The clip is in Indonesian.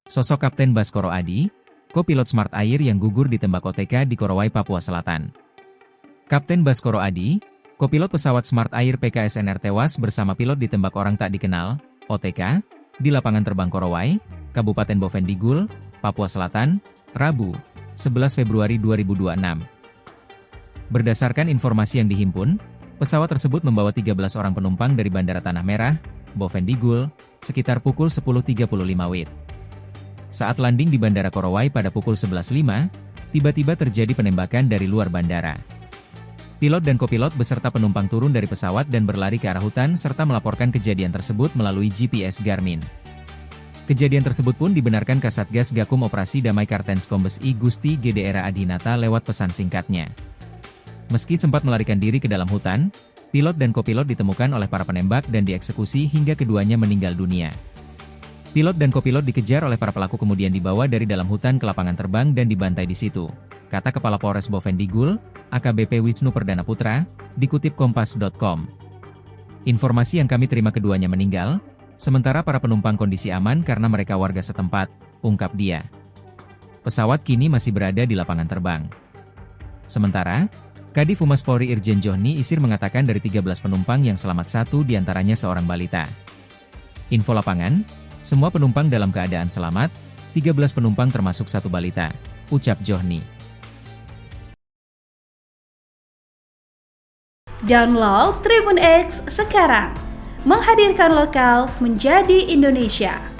Sosok Kapten Baskoro Adi, kopilot Smart Air yang gugur ditembak OTK di Korowai, Papua Selatan. Kapten Baskoro Adi, kopilot pesawat Smart Air PKSNR tewas bersama pilot ditembak orang tak dikenal, OTK, di lapangan terbang Korowai, Kabupaten Bovendigul, Papua Selatan, Rabu, 11 Februari 2026. Berdasarkan informasi yang dihimpun, pesawat tersebut membawa 13 orang penumpang dari Bandara Tanah Merah, Bovendigul, sekitar pukul 10.35 WIB. Saat landing di Bandara Korowai pada pukul 11.05, tiba-tiba terjadi penembakan dari luar bandara. Pilot dan kopilot beserta penumpang turun dari pesawat dan berlari ke arah hutan serta melaporkan kejadian tersebut melalui GPS Garmin. Kejadian tersebut pun dibenarkan Kasatgas Gakum Operasi Damai Kartens Kombes I Gusti Gdra Adinata lewat pesan singkatnya. Meski sempat melarikan diri ke dalam hutan, pilot dan kopilot ditemukan oleh para penembak dan dieksekusi hingga keduanya meninggal dunia. Pilot dan kopilot dikejar oleh para pelaku kemudian dibawa dari dalam hutan ke lapangan terbang dan dibantai di situ, kata Kepala Polres Bovendigul, AKBP Wisnu Perdana Putra, dikutip kompas.com. Informasi yang kami terima keduanya meninggal, sementara para penumpang kondisi aman karena mereka warga setempat, ungkap dia. Pesawat kini masih berada di lapangan terbang. Sementara, Kadif Humas Polri Irjen Johni Isir mengatakan dari 13 penumpang yang selamat satu diantaranya seorang balita. Info lapangan, semua penumpang dalam keadaan selamat, 13 penumpang termasuk satu balita, ucap Johni. Download Tribun X sekarang, menghadirkan lokal menjadi Indonesia.